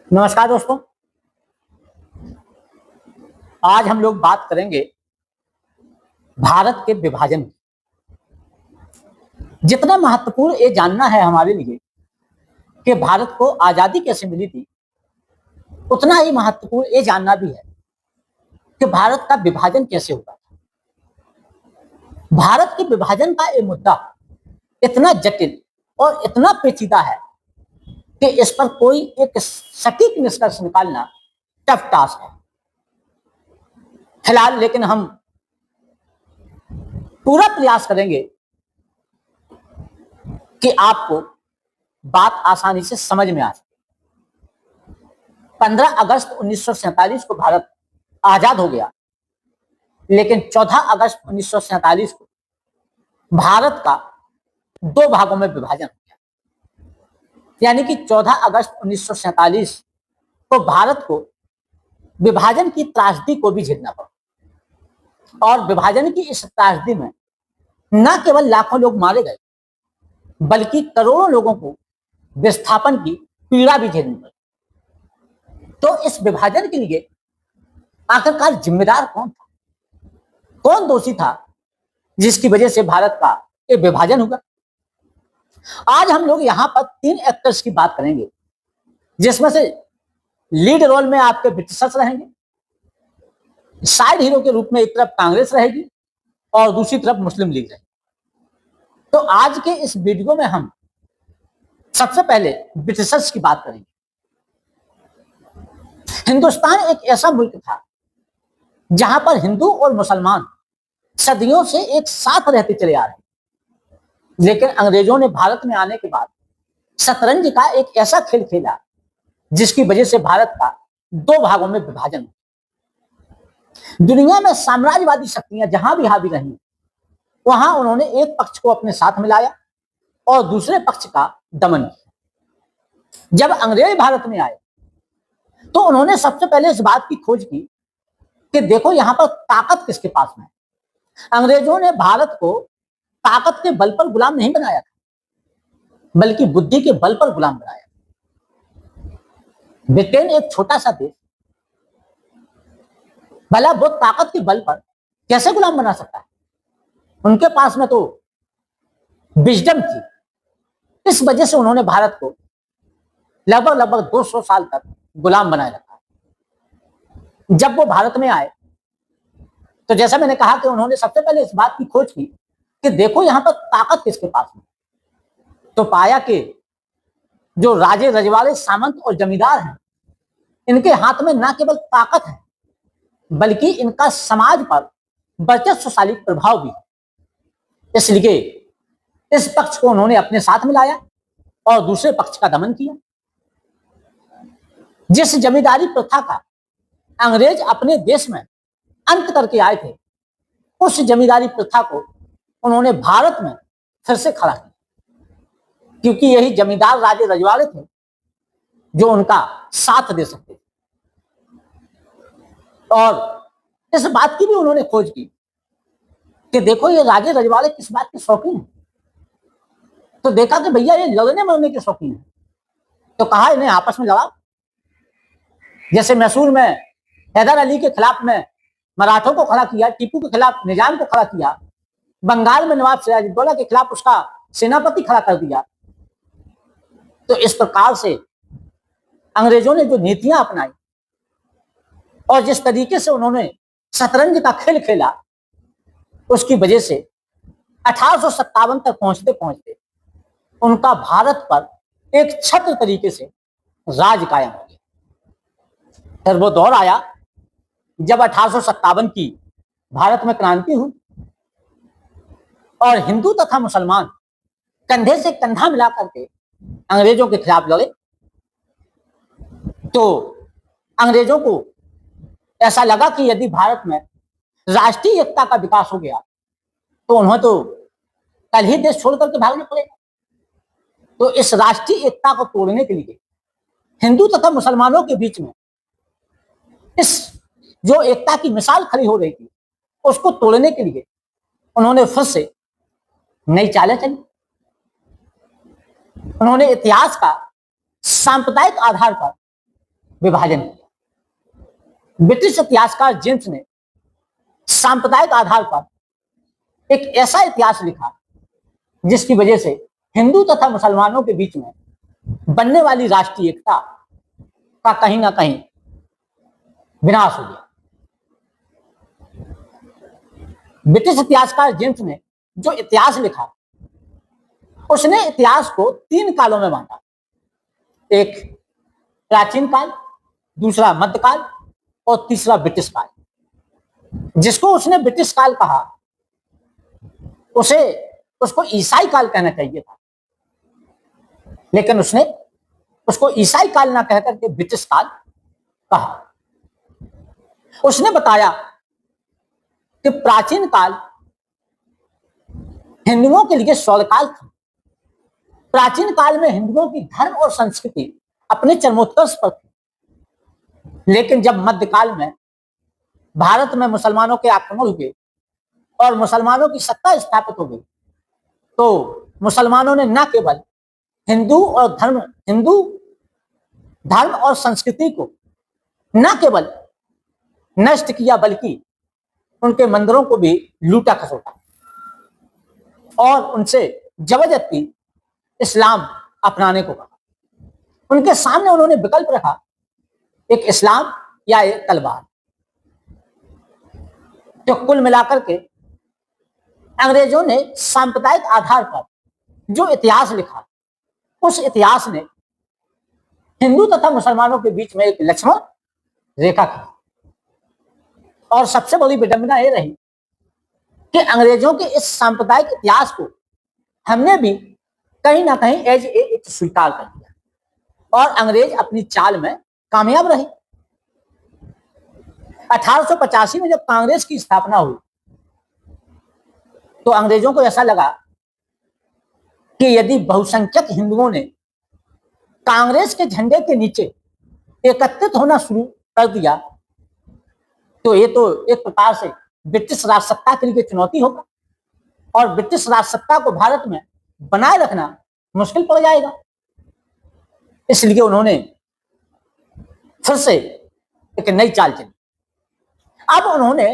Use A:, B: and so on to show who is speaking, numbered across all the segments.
A: नमस्कार दोस्तों। आज हम लोग बात करेंगे भारत के विभाजन की। जितना महत्वपूर्ण ये जानना है हमारे लिए कि भारत को आजादी कैसे मिली थी, उतना ही महत्वपूर्ण ये जानना भी है कि भारत का विभाजन कैसे हुआ था। भारत के विभाजन का ये मुद्दा इतना जटिल और इतना पेचीदा है कि इस पर कोई एक सटीक निष्कर्ष निकालना टफ टास्क है फिलहाल, लेकिन हम पूरा प्रयास करेंगे कि आपको बात आसानी से समझ में आ सके। 15 अगस्त 1947 को भारत आजाद हो गया, लेकिन 14 अगस्त 1947 को भारत का दो भागों में विभाजन हो गया। यानी कि 14 अगस्त 1947 को भारत को विभाजन की त्रासदी को भी झेलना पड़ा, और विभाजन की इस त्रासदी में न केवल लाखों लोग मारे गए, बल्कि करोड़ों लोगों को विस्थापन की पीड़ा भी झेलनी पड़ी। तो इस विभाजन के लिए आखिरकार जिम्मेदार कौन था, कौन दोषी था जिसकी वजह से भारत का ये विभाजन हुआ। आज हम लोग यहां पर 3 एक्टर्स की बात करेंगे, जिसमें से लीड रोल में आपके ब्रिटिशर्स रहेंगे, साइड हीरो के रूप में एक तरफ कांग्रेस रहेगी और दूसरी तरफ मुस्लिम लीग रहेगी। तो आज के इस वीडियो में हम सबसे पहले ब्रिटिशर्स की बात करेंगे। हिंदुस्तान एक ऐसा मुल्क था जहां पर हिंदू और मुसलमान सदियों से एक साथ रहते चले आ रहे हैं, लेकिन अंग्रेजों ने भारत में आने के बाद शतरंज का एक ऐसा खेल खेला जिसकी वजह से भारत का दो भागों में विभाजन हुआ। दुनिया में साम्राज्यवादी शक्तियां जहां भी हावी रही, वहां उन्होंने एक पक्ष को अपने साथ मिलाया और दूसरे पक्ष का दमन किया। जब अंग्रेज भारत में आए तो उन्होंने सबसे पहले इस बात की खोज की कि देखो यहां पर ताकत किसके पास में है। अंग्रेजों ने भारत को ताकत के बल पर गुलाम नहीं बनाया था, बल्कि बुद्धि के बल पर गुलाम बनाया। ब्रिटेन एक छोटा सा देश, भला वो ताकत के बल पर कैसे गुलाम बना सकता है? उनके पास में तो विजडम थी। इस वजह से उन्होंने भारत को लगभग 200 साल तक गुलाम बनाए रखा। जब वो भारत में आए तो जैसा मैंने कहा कि उन्होंने सबसे पहले इस बात की खोज की कि देखो यहां पर ताकत किसके पास में। तो पाया कि जो राजे रजवाड़े सामंत और जमींदार हैं, इनके हाथ में न केवल ताकत है, बल्कि इनका समाज पर वर्चस्वशाली प्रभाव भी है। इसलिए इस पक्ष को उन्होंने अपने साथ मिलाया और दूसरे पक्ष का दमन किया। जिस जमींदारी प्रथा का अंग्रेज अपने देश में अंत करके आए थे, उस जमींदारी प्रथा को उन्होंने भारत में फिर से खड़ा किया, क्योंकि यही जमींदार राजे रजवाड़े थे जो उनका साथ दे सकते थे। और इस बात की भी उन्होंने खोज की कि देखो ये राजे रजवाड़े किस बात के शौकीन हैं। तो देखा कि भैया ये लड़ने मरने के शौकीन है, तो कहा इन्हें आपस में लड़ाओ। जैसे मैसूर में हैदर अली के खिलाफ में मराठों को खड़ा किया, टीपू के खिलाफ निजाम को खड़ा किया, बंगाल में नवाब सिराजुद्दौला के खिलाफ उसका सेनापति खड़ा कर दिया। तो इस प्रकार से अंग्रेजों ने जो नीतियां अपनाई और जिस तरीके से उन्होंने शतरंज का खेल खेला, उसकी वजह से 1857 तक पहुंचते पहुंचते उनका भारत पर एक छत्र तरीके से राज कायम हो गया। फिर वो दौर आया जब 1857 की भारत में क्रांति हुई और हिंदू तथा मुसलमान कंधे से कंधा मिला करके अंग्रेजों के खिलाफ लड़े। तो अंग्रेजों को ऐसा लगा कि यदि भारत में राष्ट्रीय एकता का विकास हो गया तो उन्हें तो कल ही देश छोड़ करके भागना पड़ेगा। तो इस राष्ट्रीय एकता को तोड़ने के लिए हिंदू तथा मुसलमानों के बीच में इस जो एकता की मिसाल खड़ी हो रही थी, उसको तोड़ने के लिए उन्होंने फिर से नई चालें चली। उन्होंने इतिहास का सांप्रदायिक आधार पर विभाजन किया। ब्रिटिश इतिहासकार जेम्स ने सांप्रदायिक आधार पर एक ऐसा इतिहास लिखा जिसकी वजह से हिंदू तथा मुसलमानों के बीच में बनने वाली राष्ट्रीय एकता का कहीं ना कहीं विनाश हो गया। ब्रिटिश इतिहासकार जेम्स ने जो इतिहास लिखा उसने इतिहास को 3 कालों में बांटा। एक प्राचीन काल, दूसरा मध्यकाल और तीसरा ब्रिटिश काल। जिसको उसने ब्रिटिश काल कहा उसको ईसाई काल कहना चाहिए था, लेकिन उसने उसको ईसाई काल ना कहकर के ब्रिटिश काल कहा। उसने बताया कि प्राचीन काल हिंदुओं के लिए स्वर्गकाल था। प्राचीन काल में हिंदुओं की धर्म और संस्कृति अपने चरमोत्कर्ष पर थी, लेकिन जब मध्यकाल में भारत में मुसलमानों के आक्रमण हुए और मुसलमानों की सत्ता स्थापित हो गई तो मुसलमानों ने न केवल हिंदू धर्म और संस्कृति को न केवल नष्ट किया बल्कि उनके मंदिरों को भी लूटा खसोटा और उनसे जबरदस्ती इस्लाम अपनाने को कहा। उनके सामने उन्होंने विकल्प रखा, एक इस्लाम या एक तलवार। तो कुल मिलाकर के अंग्रेजों ने सांप्रदायिक आधार पर जो इतिहास लिखा उस इतिहास ने हिंदू तथा मुसलमानों के बीच में एक लक्ष्मण रेखा खींची। और सबसे बड़ी विडंबना यह रही कि अंग्रेजों के इस सांप्रदायिक इतिहास को हमने भी कहीं ना कहीं एज ए स्वीकार कर लिया और अंग्रेज अपनी चाल में कामयाब रहे। 1885 में जब कांग्रेस की स्थापना हुई तो अंग्रेजों को ऐसा लगा कि यदि बहुसंख्यक हिंदुओं ने कांग्रेस के झंडे के नीचे एकत्रित होना शुरू कर दिया तो ये तो एक प्रकार से ब्रिटिश राजसत्ता के लिए चुनौती होगा और ब्रिटिश राजसत्ता को भारत में बनाए रखना मुश्किल पड़ जाएगा। इसलिए उन्होंने फिर से एक नई चाल चली। अब उन्होंने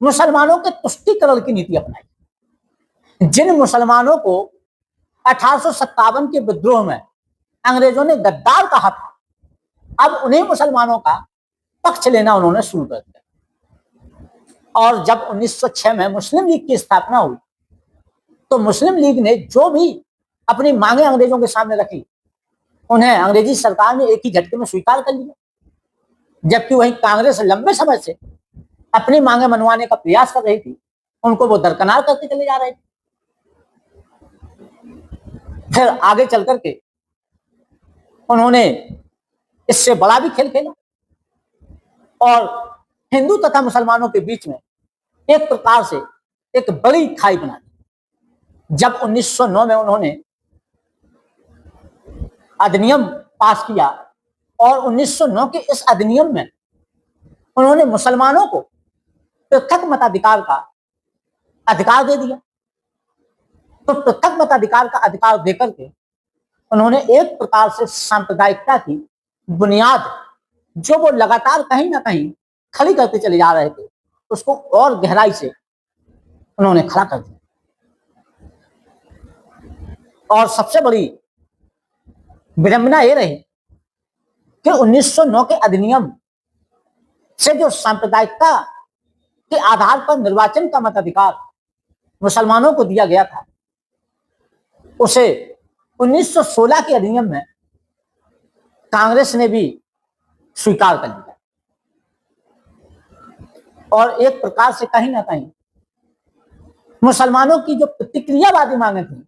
A: मुसलमानों के तुष्टीकरण की नीति अपनाई। जिन मुसलमानों को 1857 के विद्रोह में अंग्रेजों ने गद्दार कहा था, अब उन्हीं मुसलमानों का पक्ष लेना उन्होंने शुरू कर दिया। और जब 1906 में मुस्लिम लीग की स्थापना हुई तो मुस्लिम लीग ने जो भी अपनी मांगे अंग्रेजों के सामने रखी उन्हें अंग्रेजी सरकार ने एक ही झटके में स्वीकार कर लिया, जबकि वही कांग्रेस लंबे समय से अपनी मांगे मनवाने का प्रयास कर रही थी, उनको वो दरकिनार करते चले जा रहे थे। फिर आगे चल करके उन्होंने इससे बड़ा भी खेल खेला और हिंदू तथा मुसलमानों के बीच में एक प्रकार से एक बड़ी खाई बना दी। जब 1909 में उन्होंने अधिनियम पास किया और 1909 के इस अधिनियम में उन्होंने मुसलमानों को पृथक मताधिकार का अधिकार दे दिया। तो पृथक मताधिकार का अधिकार देकर के उन्होंने एक प्रकार से सांप्रदायिकता की बुनियाद जो वो लगातार कहीं ना कहीं खड़ी करते चले जा रहे थे उसको और गहराई से उन्होंने खड़ा कर दिया। और सबसे बड़ी विडंबना ये रही कि 1909 के अधिनियम से जो सांप्रदायिकता के आधार पर निर्वाचन का मताधिकार मुसलमानों को दिया गया था उसे 1916 के अधिनियम में कांग्रेस ने भी स्वीकार कर लिया और एक प्रकार से कहीं ना कहीं मुसलमानों की जो प्रतिक्रियावादी मांगे थी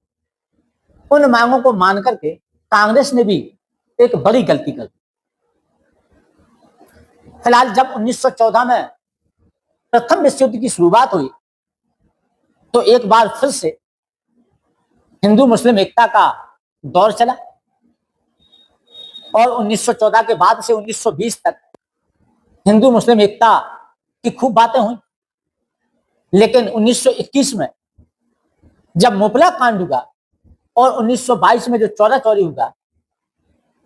A: उन मांगों को मान करके कांग्रेस ने भी एक बड़ी गलती कर दी। फिलहाल जब 1914 में प्रथम विश्व युद्ध की शुरुआत हुई तो एक बार फिर से हिंदू मुस्लिम एकता का दौर चला और 1914 के बाद से 1920 तक हिंदू मुस्लिम एकता की खूब बातें हुई। लेकिन 1921 में जब मुपला कांड हुआ और 1922 में जो चौरा चौरी हुआ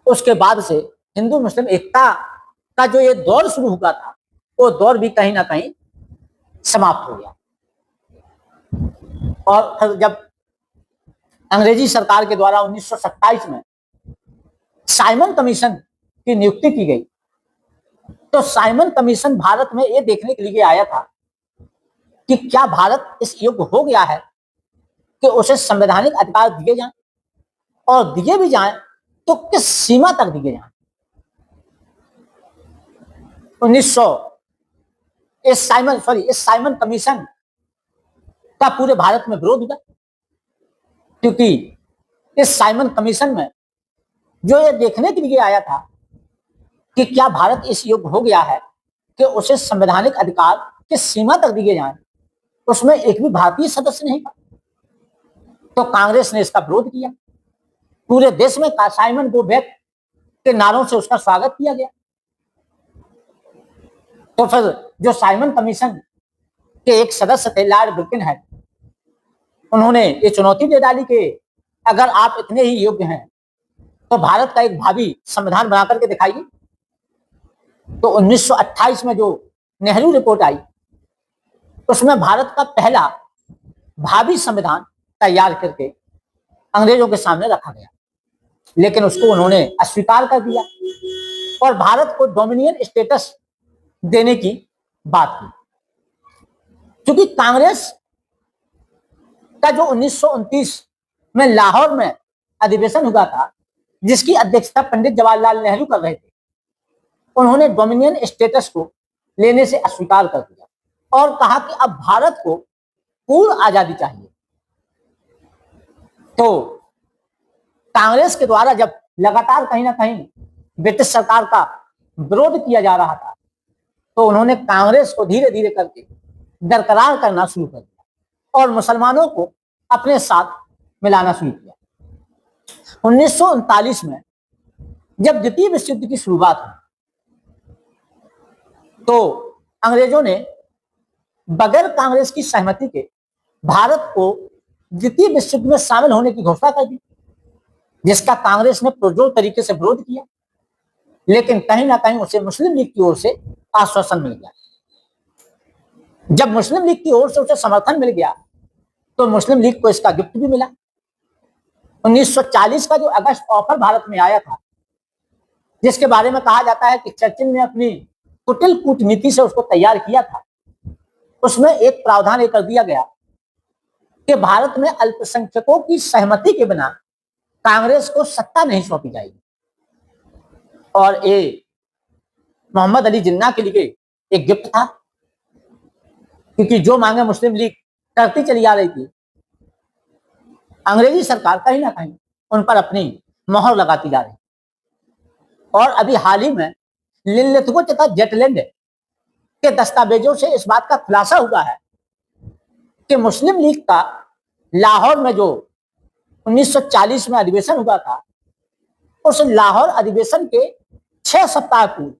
A: उसके बाद से हिंदू मुस्लिम एकता का जो ये दौर शुरू हुआ था वो दौर भी कहीं ना कहीं समाप्त हो गया। और फिर जब अंग्रेजी सरकार के द्वारा 1927 में साइमन कमीशन की नियुक्ति की गई, तो साइमन कमीशन भारत में ये देखने के लिए आया था कि क्या भारत इस योग्य हो गया है कि उसे संवैधानिक अधिकार दिए जाएं, और दिए भी जाएं तो किस सीमा तक दिए जाएं। 1900 इस साइमन कमीशन का पूरे भारत में विरोध हुआ, क्योंकि इस साइमन कमीशन में जो ये देखने के लिए आया था कि क्या भारत इस योग्य हो गया है कि उसे संवैधानिक अधिकार किस सीमा तक दिए जाएं, उसमें एक भी भारतीय सदस्य नहीं था। तो कांग्रेस ने इसका विरोध किया। पूरे देश में साइमन गो बैक के नारों से उसका स्वागत किया गया। तो फिर जो साइमन कमीशन के एक सदस्य थे लॉर्ड ब्रिकनहेड, उन्होंने ये चुनौती दे डाली कि अगर आप इतने ही योग्य हैं तो भारत का एक भावी संविधान बना करके दिखाइए। तो 1928 में जो नेहरू रिपोर्ट आई, उसमें भारत का पहला भावी संविधान तैयार करके अंग्रेजों के सामने रखा गया, लेकिन उसको उन्होंने अस्वीकार कर दिया और भारत को डोमिनियन स्टेटस देने की बात की। क्योंकि कांग्रेस का जो 1929 में लाहौर में अधिवेशन हुआ था, जिसकी अध्यक्षता पंडित जवाहरलाल नेहरू कर रहे थे, उन्होंने डोमिनियन स्टेटस को लेने से अस्वीकार कर दिया और कहा कि अब भारत को पूर्ण आजादी चाहिए। तो कांग्रेस के द्वारा जब लगातार कहीं ना कहीं ब्रिटिश सरकार का विरोध किया जा रहा था, तो उन्होंने कांग्रेस को धीरे धीरे करके बरकरार करना शुरू कर दिया और मुसलमानों को अपने साथ मिलाना शुरू किया। 1939 में जब द्वितीय विश्व युद्ध की शुरुआत हुई, तो अंग्रेजों ने बगैर कांग्रेस की सहमति के भारत को द्वितीय विश्व युद्ध में शामिल होने की घोषणा कर दी, जिसका कांग्रेस ने पुरजोर तरीके से विरोध किया, लेकिन कहीं ना कहीं उसे मुस्लिम लीग की ओर से आश्वासन मिल गया। जब मुस्लिम लीग की ओर से उसे समर्थन मिल गया, तो मुस्लिम लीग को इसका गिफ्ट भी मिला। 1940 का जो अगस्त ऑफर भारत में आया था, जिसके बारे में कहा जाता है कि चर्चिल ने अपनी कुटिल कूटनीति से उसको तैयार किया था, उसमें एक प्रावधान ये कर दिया गया कि भारत में अल्पसंख्यकों की सहमति के बिना कांग्रेस को सत्ता नहीं सौंपी जाएगी। और ये मोहम्मद अली जिन्ना के लिए एक गिफ्ट था, क्योंकि जो मांगे मुस्लिम लीग करती चली आ रही थी, अंग्रेजी सरकार कहीं ना कहीं उन पर अपनी मोहर लगाती जा रही। और अभी हाल ही में लिनलिथगो तथा जेटलैंड के दस्तावेजों से इस बात का खुलासा हुआ है कि मुस्लिम लीग का लाहौर में जो 1940 में अधिवेशन हुआ था, उस लाहौर अधिवेशन के 6 सप्ताह पूर्व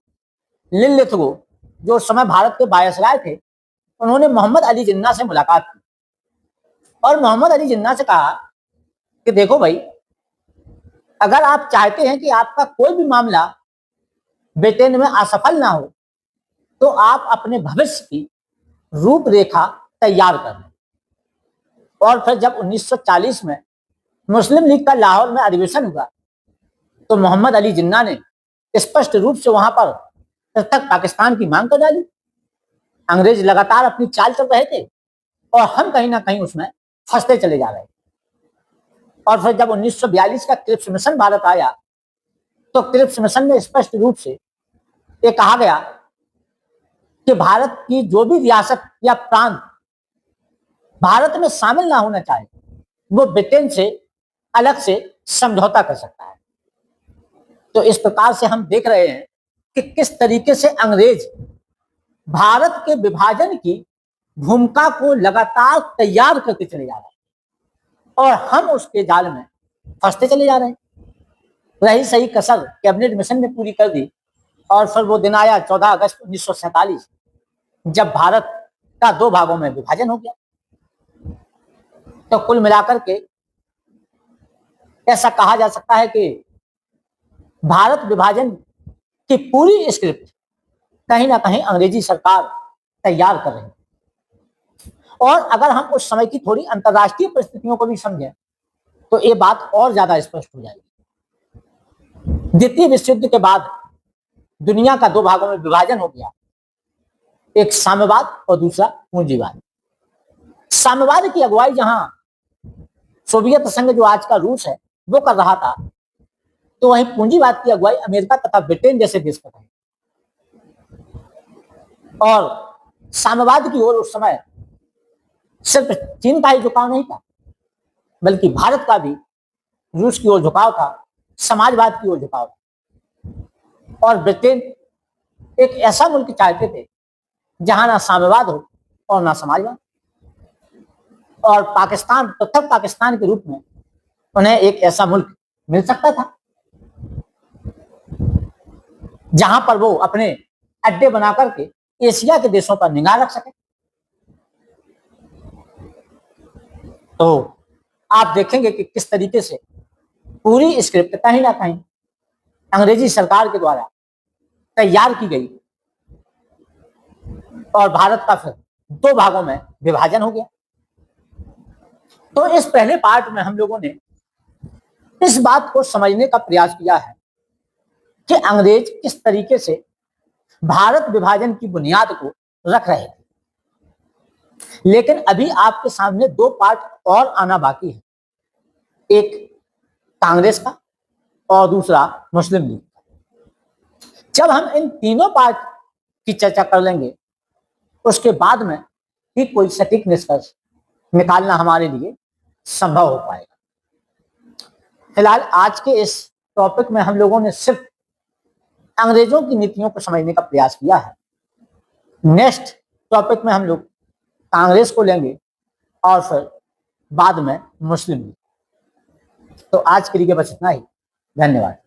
A: लिनलिथगो, जो उस समय भारत के वायसराय थे, उन्होंने मोहम्मद अली जिन्ना से मुलाकात की और मोहम्मद अली जिन्ना से कहा कि देखो भाई, अगर आप चाहते हैं कि आपका कोई भी मामला ब्रिटेन में असफल ना हो, तो आप अपने भविष्य की रूपरेखा तैयार कर लें। और फिर जब 1940 में मुस्लिम लीग का लाहौर में अधिवेशन हुआ, तो मोहम्मद अली जिन्ना ने स्पष्ट रूप से वहां पर पृथक पाकिस्तान की मांग कर डाली। अंग्रेज लगातार अपनी चाल चल रहे थे और हम कहीं ना कहीं उसमें फंसते चले जा रहे थे। और फिर जब 1942 का क्रिप्स मिशन भारत आया, तो क्रिप्स मिशन में स्पष्ट रूप से ये कहा गया कि भारत की जो भी रियासत या प्रांत भारत में शामिल ना होना चाहे, वो ब्रिटेन से अलग से समझौता कर सकता है। तो इस प्रकार से हम देख रहे हैं कि किस तरीके से अंग्रेज भारत के विभाजन की भूमिका को लगातार तैयार करते चले जा रहे हैं और हम उसके जाल में फंसते चले जा रहे हैं। रही सही कसर कैबिनेट मिशन ने पूरी कर दी और फिर वो दिन आया 14 अगस्त 1947, जब भारत का 2 भागों में विभाजन हो गया। तो कुल मिलाकर के ऐसा कहा जा सकता है कि भारत विभाजन की पूरी स्क्रिप्ट कहीं ना कहीं अंग्रेजी सरकार तैयार कर रही है। और अगर हम उस समय की थोड़ी अंतर्राष्ट्रीय परिस्थितियों को भी समझें तो ये बात और ज्यादा स्पष्ट हो जाएगी। द्वितीय विश्व युद्ध के बाद दुनिया का दो भागों में विभाजन हो गया, एक साम्यवाद और दूसरा पूंजीवाद। साम्यवाद की अगुवाई जहां सोवियत संघ, जो आज का रूस है, वो कर रहा था, तो वहीं पूंजीवाद की अगुवाई अमेरिका तथा ब्रिटेन जैसे देश कर रहे। और साम्यवाद की ओर उस समय सिर्फ चीन का ही झुकाव नहीं था, बल्कि भारत का भी रूस की ओर झुकाव था, समाजवाद की ओर झुकाव था। और ब्रिटेन एक ऐसा मुल्क चाहते थे जहां ना साम्यवाद हो और ना समाजवाद। और पाकिस्तान, पृथक पाकिस्तान के रूप में उन्हें एक ऐसा मुल्क मिल सकता था जहां पर वो अपने अड्डे बना करके एशिया के देशों पर निगाह रख सके। तो आप देखेंगे कि किस तरीके से पूरी स्क्रिप्ट कहीं ना कहीं अंग्रेजी सरकार के द्वारा तैयार की गई और भारत का फिर दो भागों में विभाजन हो गया। तो इस पहले पार्ट में हम लोगों ने इस बात को समझने का प्रयास किया है कि अंग्रेज किस तरीके से भारत विभाजन की बुनियाद को रख रहे थे। लेकिन अभी आपके सामने दो पार्ट और आना बाकी है, एक कांग्रेस का और दूसरा मुस्लिम लीग का। जब हम इन तीनों पार्ट की चर्चा कर लेंगे उसके बाद में ही कोई सटीक निष्कर्ष निकालना हमारे लिए संभव हो पाएगा। फिलहाल आज के इस टॉपिक में हम लोगों ने सिर्फ अंग्रेजों की नीतियों को समझने का प्रयास किया है। नेक्स्ट टॉपिक में हम लोग कांग्रेस को लेंगे और फिर बाद में मुस्लिम लीग। तो आज के लिए बस इतना ही, धन्यवाद।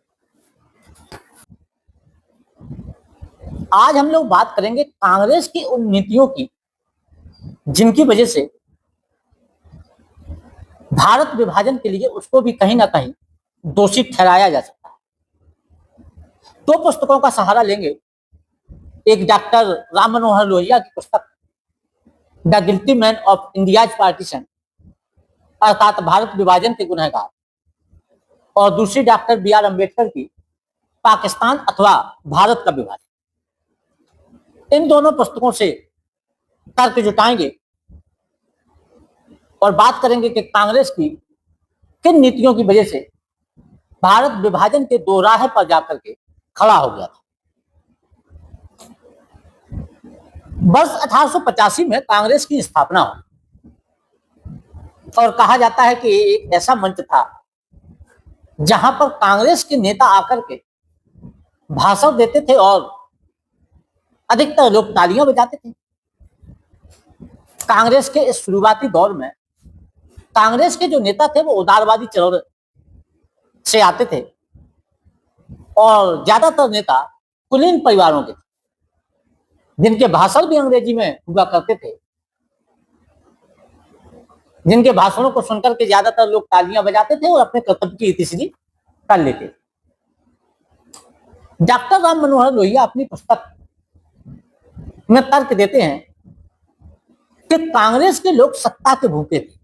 A: आज हम लोग बात करेंगे कांग्रेस की उन नीतियों की जिनकी वजह से भारत विभाजन के लिए उसको भी कहीं ना कहीं दोषी ठहराया जा सकता है। दो पुस्तकों का सहारा लेंगे, एक डॉक्टर राम मनोहर लोहिया की पुस्तक the guilty man of India's partition, अर्थात भारत विभाजन के गुनहगार, और दूसरी डॉक्टर बी आर अम्बेडकर की पाकिस्तान अथवा भारत का विभाजन। इन दोनों पुस्तकों से तर्क जुटाएंगे और बात करेंगे कि कांग्रेस की किन नीतियों की वजह से भारत विभाजन के दो राह पर जाकर के खड़ा हो गया था। वर्ष 1885 में कांग्रेस की स्थापना हुई और कहा जाता है कि एक ऐसा मंच था जहां पर कांग्रेस के नेता आकर के भाषण देते थे और अधिकतर लोग तालियां बजाते थे। कांग्रेस के इस शुरुआती दौर में कांग्रेस के जो नेता थे वो उदारवादी चरौर से आते थे और ज्यादातर नेता कुलीन परिवारों के थे, जिनके भाषण भी अंग्रेजी में हुआ करते थे, जिनके भाषणों को सुनकर के ज्यादातर लोग तालियां बजाते थे और अपने कर्तव्य की इतिश्री कर लेते थे। डॉक्टर राम मनोहर लोहिया अपनी पुस्तक में तर्क देते हैं कि कांग्रेस के लोग सत्ता के भूखे थे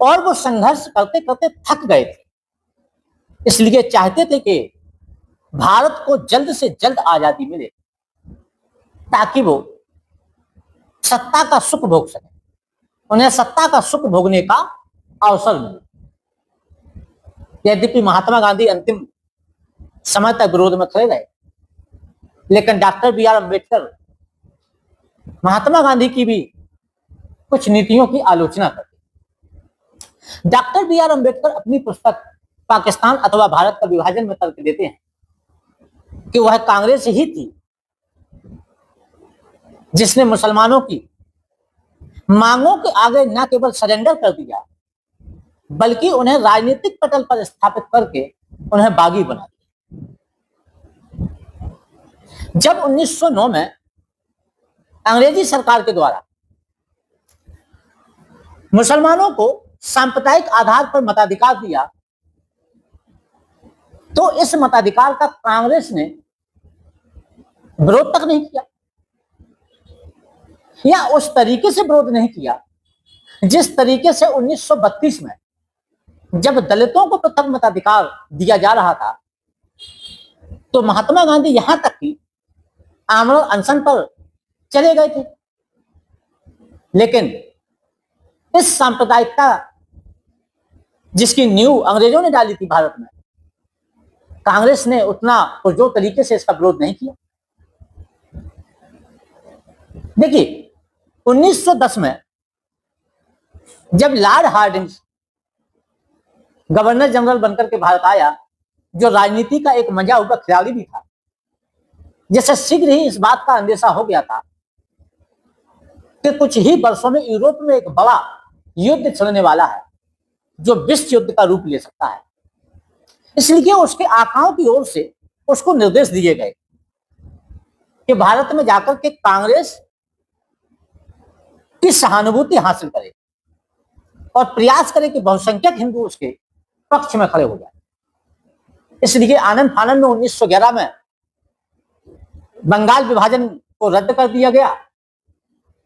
A: और वो संघर्ष करते करते थक गए थे, इसलिए चाहते थे कि भारत को जल्द से जल्द आजादी मिले ताकि वो सत्ता का सुख भोग सके, उन्हें सत्ता का सुख भोगने का अवसर मिले। यद्यपि महात्मा गांधी अंतिम समय तक विरोध में खड़े रहे, लेकिन doctor B are Ambedkar Mahatma Gandhi की भी कुछ नीतियों की आलोचना करते। डॉक्टर बी आर अम्बेडकर अपनी पुस्तक पाकिस्तान अथवा भारत का विभाजन में तर्क देते हैं कि वह कांग्रेस ही थी जिसने मुसलमानों की मांगों के आगे न केवल सरेंडर कर दिया बल्कि उन्हें राजनीतिक पटल पर स्थापित करके उन्हें बागी बना दिया। जब 1909 में अंग्रेजी सरकार के द्वारा मुसलमानों को सांप्रदायिक आधार पर मताधिकार दिया तो इस मताधिकार का कांग्रेस ने विरोध तक नहीं किया, या उस तरीके से विरोध नहीं किया जिस तरीके से 1932 में जब दलितों को पृथक मताधिकार दिया जा रहा था, तो महात्मा गांधी यहां तक कि आमरण अनशन पर चले गए थे। लेकिन इस सांप्रदायिकता जिसकी नींव अंग्रेजों ने डाली थी भारत में, कांग्रेस ने उतना पुरजोर तरीके से इसका विरोध नहीं किया। देखिए 1910 में जब लॉर्ड हार्डिंग्स गवर्नर जनरल बनकर के भारत आया, जो राजनीति का एक मजा हुआ खिलाड़ी भी था, जैसे शीघ्र ही इस बात का अंदेशा हो गया था कि कुछ ही वर्षों में यूरोप में एक बड़ा युद्ध छिड़ने वाला है जो विश्व युद्ध का रूप ले सकता है। इसलिए उसके आकाओं की ओर से उसको निर्देश दिए गए कि भारत में जाकर के कांग्रेस की सहानुभूति हासिल करे और प्रयास करे कि बहुसंख्यक हिंदू उसके पक्ष में खड़े हो जाए। इसलिए आनंद फानंद में 1911 में बंगाल विभाजन को रद्द कर दिया गया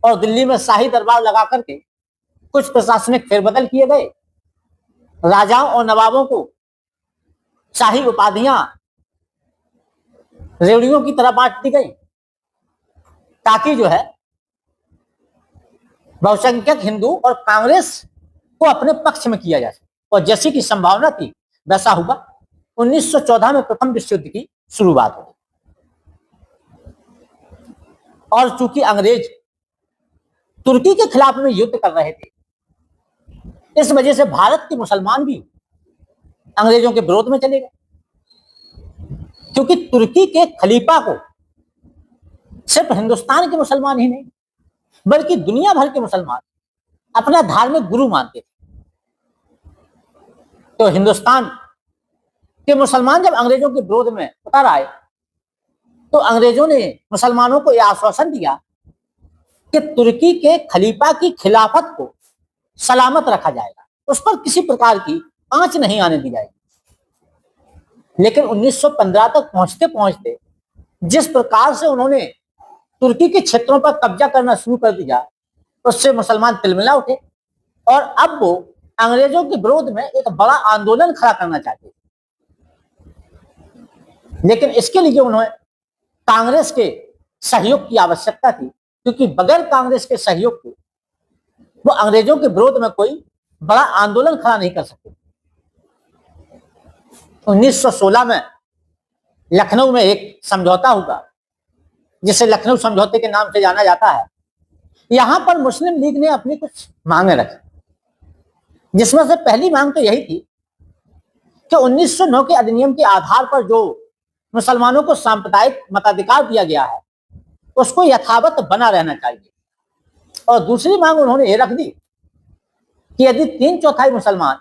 A: और दिल्ली में शाही दरबार लगा करके कुछ प्रशासनिक फेरबदल किए गए। राजाओं और नवाबों को शाही उपाधियां रेवड़ियों की तरह बांट दी गई ताकि जो है बहुसंख्यक हिंदू और कांग्रेस को अपने पक्ष में किया जा सके। और जैसी की संभावना थी वैसा हुआ। 1914 में प्रथम विश्व युद्ध की शुरुआत हुई और चूंकि अंग्रेज तुर्की के खिलाफ में युद्ध कर रहे थे, इस वजह से भारत के मुसलमान भी अंग्रेजों के विरोध में चले गए, क्योंकि तुर्की के खलीफा को सिर्फ हिंदुस्तान के मुसलमान ही नहीं बल्कि दुनिया भर के मुसलमान अपना धार्मिक गुरु मानते थे। तो हिंदुस्तान के मुसलमान जब अंग्रेजों के विरोध में उतर आए तो अंग्रेजों ने मुसलमानों को यह आश्वासन दिया कि तुर्की के खलीफा की खिलाफत को सलामत रखा जाएगा, उस पर किसी प्रकार की आंच नहीं आने दी जाएगी। लेकिन 1915 तक पहुंचते पहुंचते जिस प्रकार से उन्होंने तुर्की के क्षेत्रों पर कब्जा करना शुरू कर दिया, उससे मुसलमान तिलमिला उठे और अब वो अंग्रेजों के विरोध में एक बड़ा आंदोलन खड़ा करना चाहते थे। लेकिन इसके लिए उन्हें कांग्रेस के सहयोग की आवश्यकता थी, क्योंकि बगैर कांग्रेस के सहयोग के वो अंग्रेजों के विरोध में कोई बड़ा आंदोलन खड़ा नहीं कर सकते। 1916 में लखनऊ में एक समझौता हुआ जिसे लखनऊ समझौते के नाम से जाना जाता है। यहां पर मुस्लिम लीग ने अपनी कुछ मांगे रखी, जिसमें से पहली मांग तो यही थी कि 1909 के अधिनियम के आधार पर जो मुसलमानों को सांप्रदायिक मताधिकार दिया गया है उसको यथावत बना रहना चाहिए। और दूसरी मांग उन्होंने ये रख दी कि यदि 3/4 मुसलमान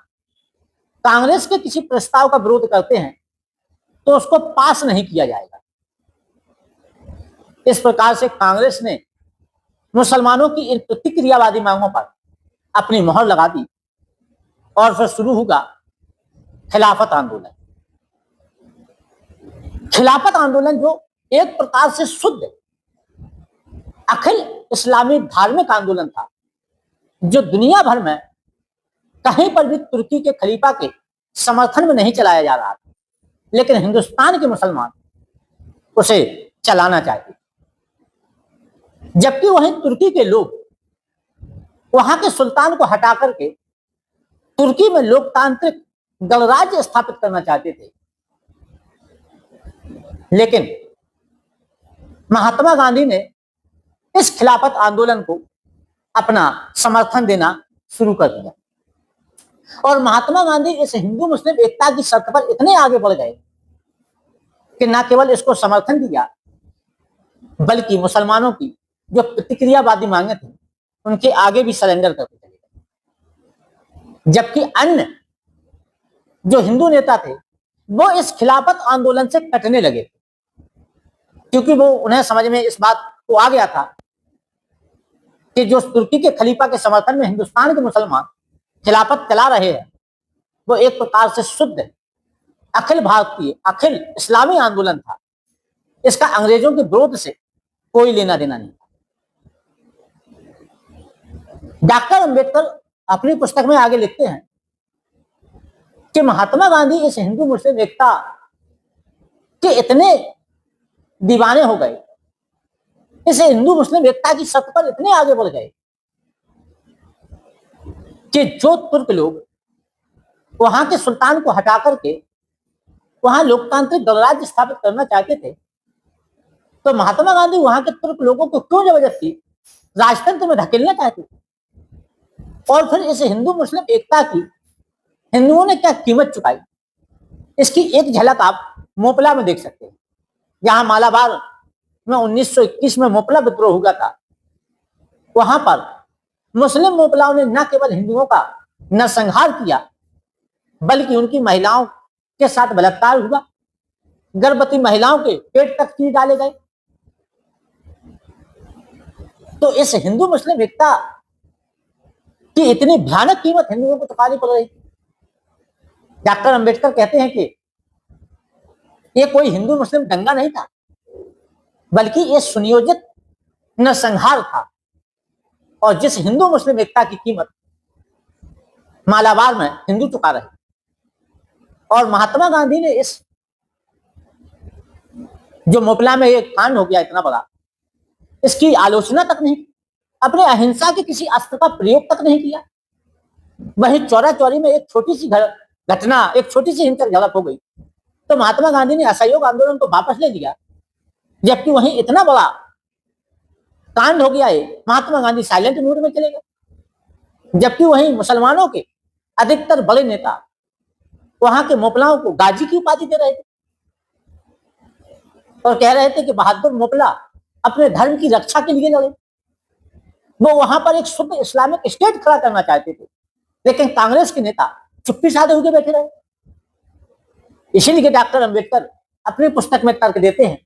A: कांग्रेस के किसी प्रस्ताव का विरोध करते हैं तो उसको पास नहीं किया जाएगा। इस प्रकार से कांग्रेस ने मुसलमानों की इन प्रतिक्रियावादी मांगों पर अपनी मोहर लगा दी और फिर शुरू होगा खिलाफत आंदोलन। खिलाफत आंदोलन जो एक प्रकार से शुद्ध अखिल इस्लामी धार्मिक आंदोलन था, जो दुनिया भर में कहीं पर भी तुर्की के खलीफा के समर्थन में नहीं चलाया जा रहा था, लेकिन हिंदुस्तान के मुसलमान उसे चलाना चाहते, जबकि वहीं तुर्की के लोग वहां के सुल्तान को हटा करके तुर्की में लोकतांत्रिक गणराज्य स्थापित करना चाहते थे। लेकिन महात्मा गांधी ने इस खिलाफत आंदोलन को अपना समर्थन देना शुरू कर दिया और महात्मा गांधी इस हिंदू मुस्लिम एकता की शर्त पर इतने आगे बढ़ गए कि न केवल इसको समर्थन दिया बल्कि मुसलमानों की जो प्रतिक्रियावादी मांगे थी उनके आगे भी सरेंडर करते चले गए। जबकि अन्य जो हिंदू नेता थे वो इस खिलाफत आंदोलन से कटने लगे थे, क्योंकि वो उन्हें समझ में इस बात को आ गया था कि जो तुर्की के खलीफा के समर्थन में हिंदुस्तान के मुसलमान खिलाफत चला रहे हैं वो एक प्रकार से शुद्ध अखिल भारतीय अखिल इस्लामी आंदोलन था, इसका अंग्रेजों के विरोध से कोई लेना देना नहीं। डॉक्टर अंबेडकर अपनी पुस्तक में आगे लिखते हैं कि महात्मा गांधी इस हिंदू मुस्लिम एकता के इतने दीवाने हो गए, इस हिंदू मुस्लिम एकता की सत्य पर इतने आगे बढ़ गए कि जो तुर्क लोग वहां के सुल्तान को हटा करके वहां लोकतांत्रिक गणराज्य स्थापित करना चाहते थे, तो महात्मा गांधी वहां के तुर्क लोगों को क्यों जबरदस्ती राजतंत्र में धकेलना चाहते थे। और फिर इस हिंदू मुस्लिम एकता की हिंदुओं ने क्या कीमत चुकाई, इसकी एक झलक आप मोपला में देख सकते हैं। जहां मालाबार में 1921 में मोपला विद्रोह हुआ था, वहां पर मुस्लिम मोपलाओं ने न केवल हिंदुओं का नरसंहार किया, बल्कि उनकी महिलाओं के साथ बलात्कार हुआ, गर्भवती महिलाओं के पेट तक तीर डाले गए। तो इस हिंदू मुस्लिम एकता की इतनी भयानक कीमत हिंदुओं को चुकानी पड़ रही। डॉक्टर अंबेडकर कहते हैं कि ये कोई हिंदू मुस्लिम दंगा नहीं था, बल्कि ये सुनियोजित नरसंहार था। और जिस हिंदू मुस्लिम एकता की कीमत मालाबार में हिंदू चुका रहे, और महात्मा गांधी ने इस जो मोपला में एक कांड हो गया इतना बड़ा, इसकी आलोचना तक नहीं, अपने अहिंसा के किसी अस्त्र का प्रयोग तक नहीं किया। वहीं चौरा चौरी में एक छोटी सी घटना, एक छोटी सी हिंसक झड़प हो गई, तो महात्मा गांधी ने असहयोग आंदोलन को वापस ले लिया। जबकि वहीं इतना बड़ा कांड हो गया है, महात्मा गांधी साइलेंट मूड में चले गए। जबकि वहीं मुसलमानों के अधिकतर बड़े नेता वहां के मोपलाओं को गाजी की उपाधि दे रहे थे और कह रहे थे कि बहादुर मोपला अपने धर्म की रक्षा के लिए लड़े। वो वहां पर एक शुद्ध इस्लामिक स्टेट खड़ा करना चाहते थे, लेकिन कांग्रेस के नेता चुप्पी साधे हुए बैठे रहे। इसीलिए डॉक्टर अंबेडकर अपनी पुस्तक में तर्क देते हैं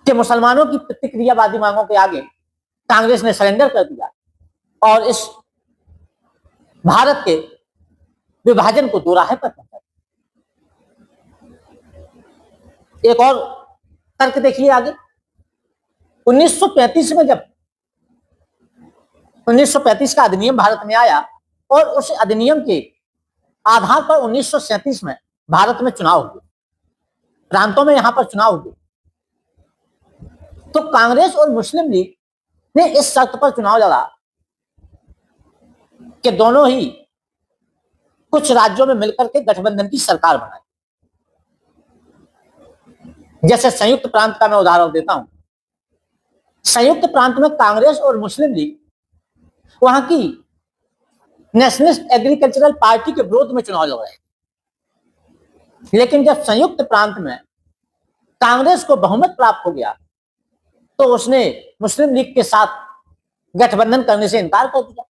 A: कि मुसलमानों की प्रतिक्रियावादी मांगों के आगे कांग्रेस ने सरेंडर कर दिया और इस भारत के विभाजन को दोराहे पर पहुंचा। एक और तर्क देखिए आगे। 1935 में जब 1935 का अधिनियम भारत में आया और उस अधिनियम के आधार पर 1937 में भारत में चुनाव हुए, प्रांतों में यहां पर चुनाव हुए, तो कांग्रेस और मुस्लिम लीग ने इस शर्त पर चुनाव लड़ा कि दोनों ही कुछ राज्यों में मिलकर के गठबंधन की सरकार बनाए। जैसे संयुक्त प्रांत का मैं उदाहरण देता हूं। संयुक्त प्रांत में कांग्रेस और मुस्लिम लीग वहां की नेशनलिस्ट एग्रीकल्चरल पार्टी के विरोध में चुनाव लड़ रहे थे। लेकिन जब संयुक्त प्रांत में कांग्रेस को बहुमत प्राप्त हो गया, तो उसने मुस्लिम लीग के साथ गठबंधन करने से इनकार कर दिया।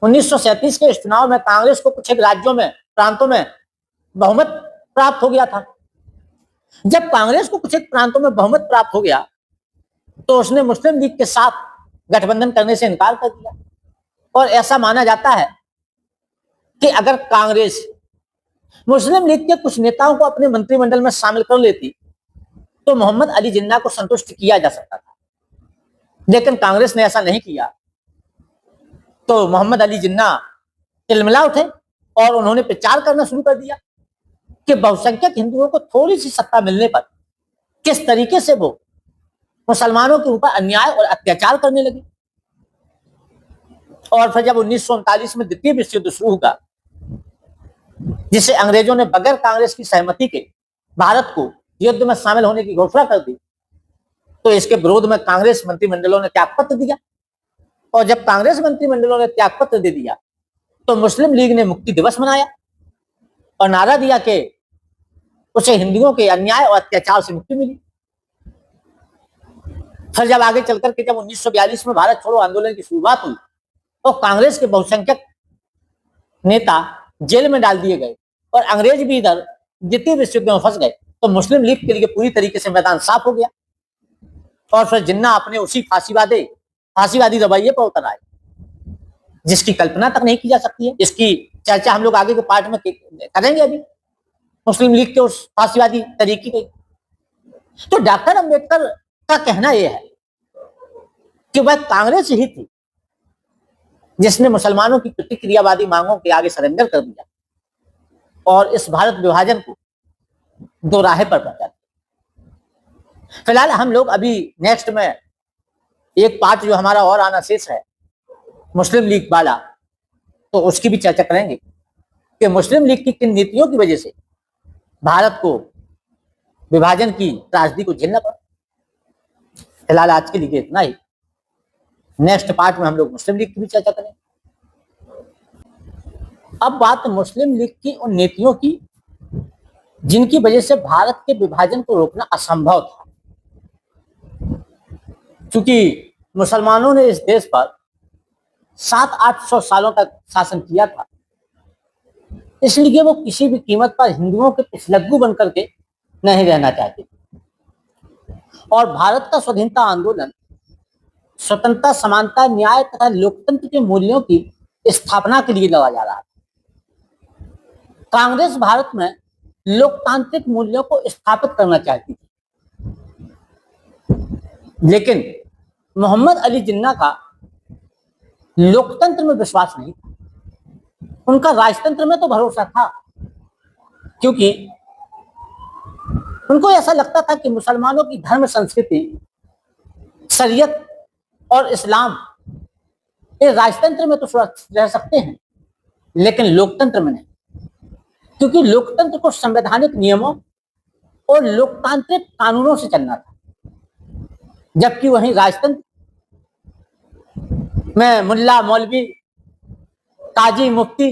A: 1937 के इस चुनाव में कांग्रेस को कुछ एक राज्यों में, प्रांतों में बहुमत प्राप्त हो गया था। जब कांग्रेस को कुछ एक प्रांतों में बहुमत प्राप्त हो गया, तो उसने मुस्लिम लीग के साथ गठबंधन करने से इनकार कर दिया। और ऐसा माना जाता है कि अगर कांग्रेस मुस्लिम लीग के कुछ नेताओं को अपने मंत्रिमंडल में शामिल कर लेती, तो मोहम्मद अली जिन्ना को संतुष्ट किया जा सकता था। लेकिन कांग्रेस ने ऐसा नहीं किया, तो मोहम्मद अली जिन्ना तिलमिला उठे और उन्होंने प्रचार करना शुरू कर दिया कि बहुसंख्यक हिंदुओं को थोड़ी सी सत्ता मिलने पर किस तरीके से वो मुसलमानों के ऊपर अन्याय और अत्याचार करने लगे। और फिर जब 1939 में द्वितीय विश्व युद्ध शुरू हुआ, जिसे अंग्रेजों ने बगैर कांग्रेस की सहमति के भारत को युद्ध में शामिल होने की घोषणा कर दी, तो इसके विरोध में कांग्रेस मंत्रिमंडलों ने त्यागपत्र दिया। और जब कांग्रेस मंत्रिमंडलों ने त्यागपत्र दे दिया, तो मुस्लिम लीग ने मुक्ति दिवस मनाया और नारा दिया कि उसे हिंदुओं के अन्याय और अत्याचार से मुक्ति मिली। फिर जब आगे चलकर के जब 1942 में भारत छोड़ो आंदोलन की शुरुआत हुई, तो कांग्रेस के बहुसंख्यक नेता जेल में डाल दिए गए और अंग्रेज भी इधर द्वितीय विश्व युद्ध में फंस गए, तो मुस्लिम लीग के लिए पूरी तरीके से मैदान साफ हो गया। और फिर जिन्ना अपने उसी फांसीवादी रवैये पर उतर आए, जिसकी कल्पना तक नहीं की जा सकती है। इसकी चर्चा हम लोग आगे के पार्ट में करेंगे। अभी मुस्लिम लीग के उस फांसीवादी तरीके की तो डॉक्टर अंबेडकर का कहना यह है कि वह कांग्रेस ही थी जिसने मुसलमानों की प्रतिक्रियावादी मांगों के आगे सरेंडर कर दिया और इस भारत विभाजन को दो राहे पर पहुंचा दिया। फिलहाल हम लोग अभी नेक्स्ट में एक पार्ट जो हमारा और आना शेष है मुस्लिम लीग वाला, तो उसकी भी चर्चा करेंगे कि मुस्लिम लीग की किन नीतियों की वजह से भारत को विभाजन की त्रासदी को झेलना पड़ा। फिलहाल आज के लिए इतना ही। नेक्स्ट पार्ट में हम लोग मुस्लिम लीग की भी चर्चा करेंगे। अब बात मुस्लिम लीग की उन नीतियों की जिनकी वजह से भारत के विभाजन को रोकना असंभव था, क्योंकि मुसलमानों ने इस देश पर 700-800 सालों तक शासन किया था, इसलिए वो किसी भी कीमत पर हिंदुओं के पिछलग्गू बनकर के नहीं रहना चाहते। और भारत का स्वाधीनता आंदोलन स्वतंत्रता, समानता, न्याय तथा लोकतंत्र के मूल्यों की स्थापना के लिए लड़ा जा रहा था। कांग्रेस भारत में लोकतांत्रिक मूल्यों को स्थापित करना चाहती थी, लेकिन मोहम्मद अली जिन्ना का लोकतंत्र में विश्वास नहीं था। उनका राजतंत्र में तो भरोसा था, क्योंकि उनको ऐसा लगता था कि मुसलमानों की धर्म संस्कृति, शरीयत और इस्लाम ये राजतंत्र में तो सुरक्षित रह सकते हैं, लेकिन लोकतंत्र में नहीं, क्योंकि लोकतंत्र को संवैधानिक नियमों और लोकतांत्रिक कानूनों से चलना था, जबकि वहीं राजतंत्र में मुल्ला, मौलवी, काजी, मुफ्ती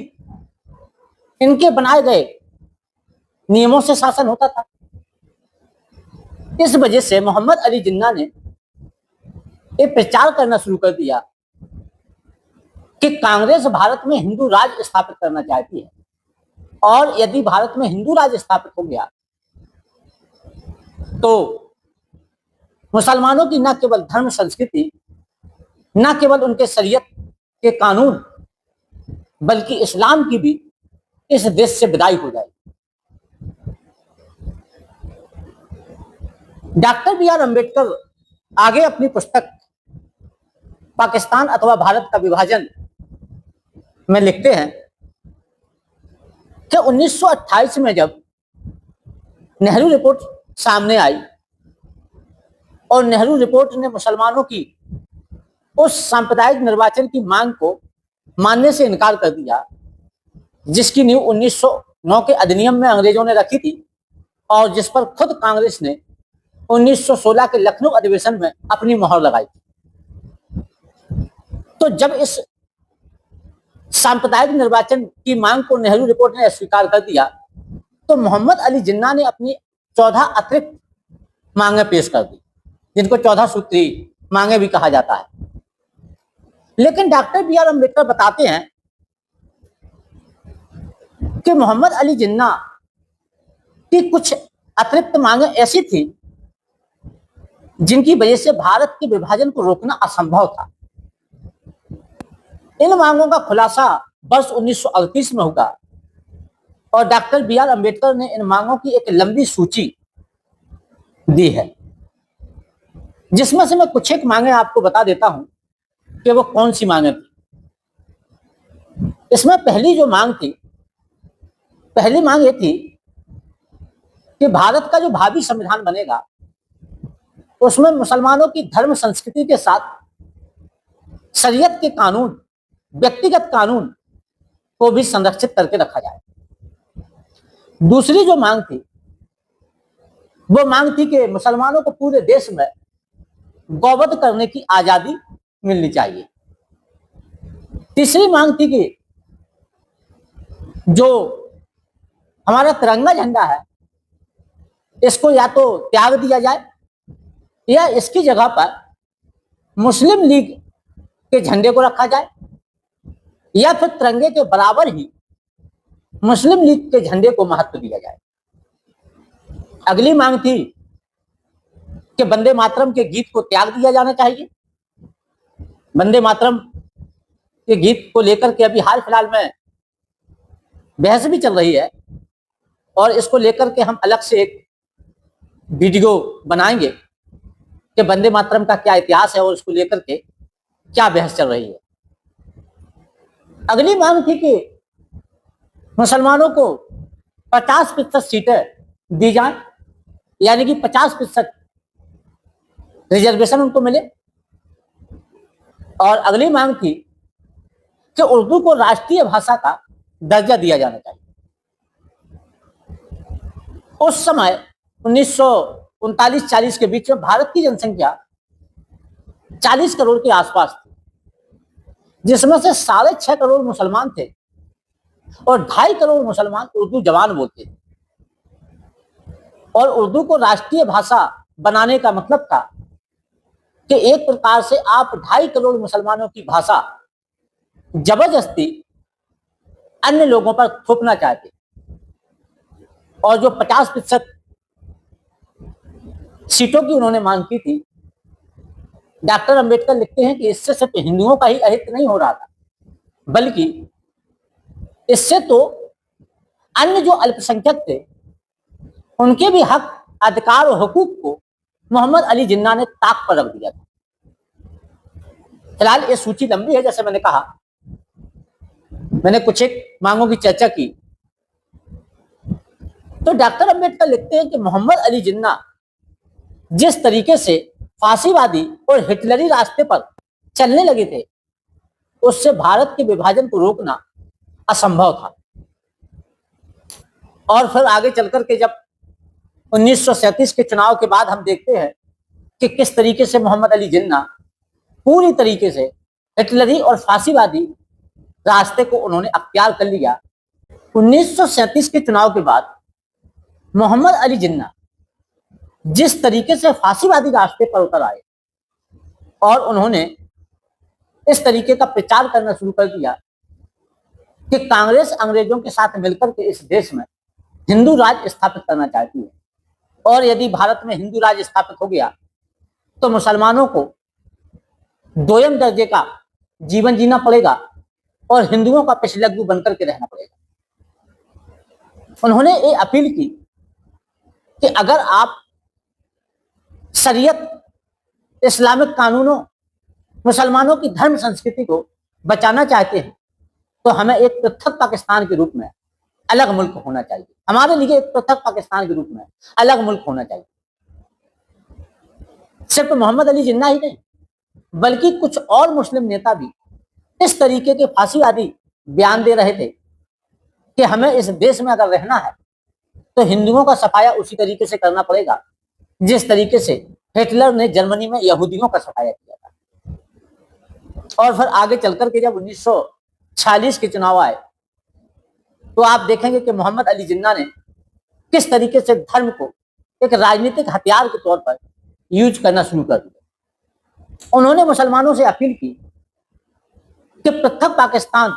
A: इनके बनाए गए नियमों से शासन होता था। इस वजह से मोहम्मद अली जिन्ना ने ये प्रचार करना शुरू कर दिया कि कांग्रेस भारत में हिंदू राज स्थापित करना चाहती है, और यदि भारत में हिंदू राज स्थापित हो गया तो मुसलमानों की न केवल धर्म संस्कृति, न केवल उनके शरीयत के कानून, बल्कि इस्लाम की भी इस देश से विदाई हो जाएगी। Doctor B R. अम्बेडकर आगे अपनी पुस्तक पाकिस्तान अथवा भारत का विभाजन में लिखते हैं कि 1928 में जब नेहरू रिपोर्ट सामने आई और नेहरू रिपोर्ट ने मुसलमानों की उस सांप्रदायिक निर्वाचन की मांग को मानने से इनकार कर दिया, जिसकी नींव 1909 के अधिनियम में अंग्रेजों ने रखी थी और जिस पर खुद कांग्रेस ने 1916 के लखनऊ अधिवेशन में अपनी मोहर लगाई थी। तो जब इस सांप्रदायिक निर्वाचन की मांग को नेहरू रिपोर्ट ने अस्वीकार कर दिया, तो मोहम्मद अली जिन्ना ने अपनी 14 अतिरिक्त मांगे पेश कर दी, जिनको 14 सूत्री मांगे भी कहा जाता है। लेकिन डॉक्टर बी.आर. अम्बेडकर बताते हैं कि मोहम्मद अली जिन्ना की कुछ अतिरिक्त मांगे ऐसी थी जिनकी वजह से भारत के विभाजन को रोकना असंभव था। इन मांगों का खुलासा वर्ष 1938 में होगा और डॉक्टर बी.आर. अम्बेडकर ने इन मांगों की एक लंबी सूची दी है, जिसमें से मैं कुछ एक मांगे आपको बता देता हूं कि वो कौन सी मांगे थी। इसमें पहली जो मांग थी, पहली मांग ये थी कि भारत का जो भावी संविधान बनेगा उसमें मुसलमानों की धर्म संस्कृति के साथ शरीयत के कानून, व्यक्तिगत कानून को भी संरक्षित करके रखा जाए। दूसरी जो मांग थी वो मांग थी कि मुसलमानों को पूरे देश में गौवध करने की आजादी मिलनी चाहिए। तीसरी मांग थी कि जो हमारा तिरंगा झंडा है इसको या तो त्याग दिया जाए या इसकी जगह पर मुस्लिम लीग के झंडे को रखा जाए, या फिर तिरंगे के बराबर ही मुस्लिम लीग के झंडे को महत्व दिया जाए। अगली मांग थी कि वंदे मातरम के गीत को त्याग दिया जाना चाहिए। वंदे मातरम के गीत को लेकर के अभी हाल फिलहाल में बहस भी चल रही है और इसको लेकर के हम अलग से एक वीडियो बनाएंगे कि वंदे मातरम का क्या इतिहास है और उसको लेकर के क्या बहस चल रही है। अगली मांग थी कि मुसलमानों को 50% सीटें दी जाए, यानी कि 50% रिजर्वेशन उनको मिले। और अगली मांग थी कि उर्दू को राष्ट्रीय भाषा का दर्जा दिया जाना चाहिए। उस समय 1939-40 के बीच में भारत की जनसंख्या 40 करोड़ के आसपास थी, जिसमें से 6.5 करोड़ मुसलमान थे और 2.5 करोड़ मुसलमान उर्दू जबान बोलते थे। और उर्दू को राष्ट्रीय भाषा बनाने का मतलब था कि एक प्रकार से आप 2.5 करोड़ मुसलमानों की भाषा जबरदस्ती अन्य लोगों पर थोपना चाहते। और जो 50% सीटों की उन्होंने मांग की थी, डॉक्टर अंबेडकर लिखते हैं कि इससे सिर्फ हिंदुओं का ही अहित नहीं हो रहा था, बल्कि इससे तो अन्य जो अल्पसंख्यक थे उनके भी हक, अधिकार और हुकूक को मोहम्मद अली जिन्ना ने ताक पर रख दिया था। फिलहाल ये सूची लंबी है, जैसे मैंने कहा, मैंने कुछ एक मांगों की चर्चा की। तो डॉक्टर अंबेडकर लिखते हैं कि मोहम्मद अली जिन्ना जिस तरीके से फांसीवादी और हिटलरी रास्ते पर चलने लगे थे, उससे भारत के विभाजन को रोकना असंभव था। और फिर आगे चलकर के जब 1937 के चुनाव के बाद हम देखते हैं कि किस तरीके से मोहम्मद अली जिन्ना पूरी तरीके से हिटलरी और फांसीवादी रास्ते को उन्होंने अख्तियार कर लिया। 1937 के चुनाव के बाद मोहम्मद अली जिन्ना जिस तरीके से फांसीवादी रास्ते पर उतर आए और उन्होंने इस तरीके का प्रचार करना शुरू कर दिया कि कांग्रेस अंग्रेजों के साथ मिलकर के इस देश में हिंदू राज स्थापित करना चाहती है, और यदि भारत में हिंदू राज स्थापित हो गया तो मुसलमानों को दोयम दर्जे का जीवन जीना पड़ेगा और हिंदुओं का पिछलग्गू बनकर के रहना पड़ेगा। उन्होंने ये अपील की कि अगर आप शरीयत, इस्लामिक कानूनों, मुसलमानों की धर्म संस्कृति को बचाना चाहते हैं तो हमें एक पृथक पाकिस्तान के रूप में अलग मुल्क होना चाहिए। हमारे लिए एक पृथक पाकिस्तान के रूप में अलग मुल्क होना चाहिए। सिर्फ मोहम्मद अली जिन्ना ही नहीं, बल्कि कुछ और मुस्लिम नेता भी इस तरीके के फांसीवादी बयान दे रहे थे कि हमें इस देश में अगर रहना है तो हिंदुओं का सफाया उसी तरीके से करना पड़ेगा जिस तरीके से हिटलर ने जर्मनी में यहूदियों का सफाया किया था। और फिर आगे चलकर के जब 1946 के चुनाव आए तो आप देखेंगे कि मोहम्मद अली जिन्ना ने किस तरीके से धर्म को एक राजनीतिक हथियार के तौर पर यूज करना शुरू कर दिया। उन्होंने मुसलमानों से अपील की कि पृथक पाकिस्तान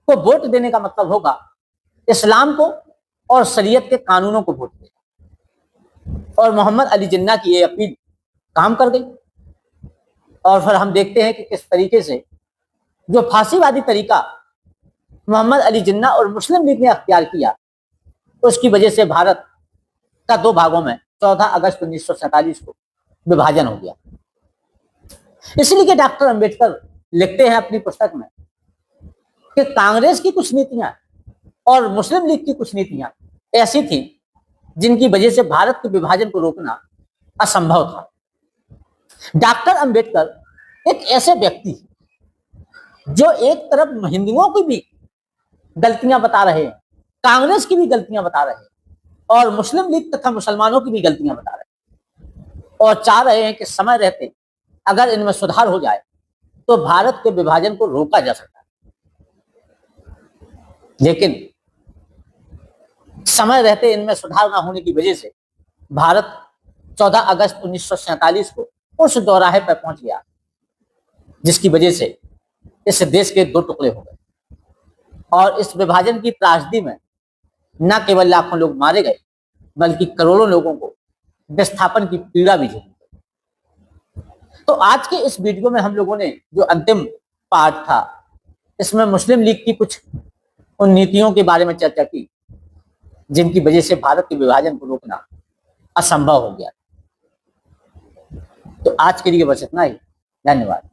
A: को वोट देने का मतलब होगा इस्लाम को और शरीयत के कानूनों को वोट देना। और मोहम्मद अली जिन्ना की ये अपील काम कर गई। और फिर हम देखते हैं कि किस तरीके से जो फांसीवादी तरीका मोहम्मद अली जिन्ना और मुस्लिम लीग ने अख्तियार किया, उसकी वजह से भारत का दो भागों में 14 अगस्त 1947 को विभाजन हो गया। इसलिए कि डॉक्टर अंबेडकर लिखते हैं अपनी पुस्तक में कि कांग्रेस की कुछ नीतियां और मुस्लिम लीग की कुछ नीतियां ऐसी थी जिनकी वजह से भारत के विभाजन को रोकना असंभव था। डॉक्टर अंबेडकर एक ऐसे व्यक्ति जो एक तरफ हिंदुओं की भी गलतियां बता रहे हैं, कांग्रेस की भी गलतियां बता रहे हैं और मुस्लिम लीग तथा मुसलमानों की भी गलतियां बता रहे हैं, और चाह रहे हैं कि समय रहते अगर इनमें सुधार हो जाए तो भारत के विभाजन को रोका जा सकता है। लेकिन समय रहते इनमें सुधार ना होने की वजह से भारत 14 अगस्त 1947 को उस दोराहे पर पहुंच गया जिसकी वजह से इस देश के दो टुकड़े हो गए। और इस विभाजन की त्रासदी में न केवल लाखों लोग मारे गए बल्कि करोड़ों लोगों को विस्थापन की पीड़ा भी झेलनी पड़ी। तो आज के इस वीडियो में हम लोगों ने जो अंतिम पार्ट था, इसमें मुस्लिम लीग की कुछ उन नीतियों के बारे में चर्चा की जिनकी वजह से भारत के विभाजन को रोकना असंभव हो गया। तो आज के लिए बस इतना ही। धन्यवाद।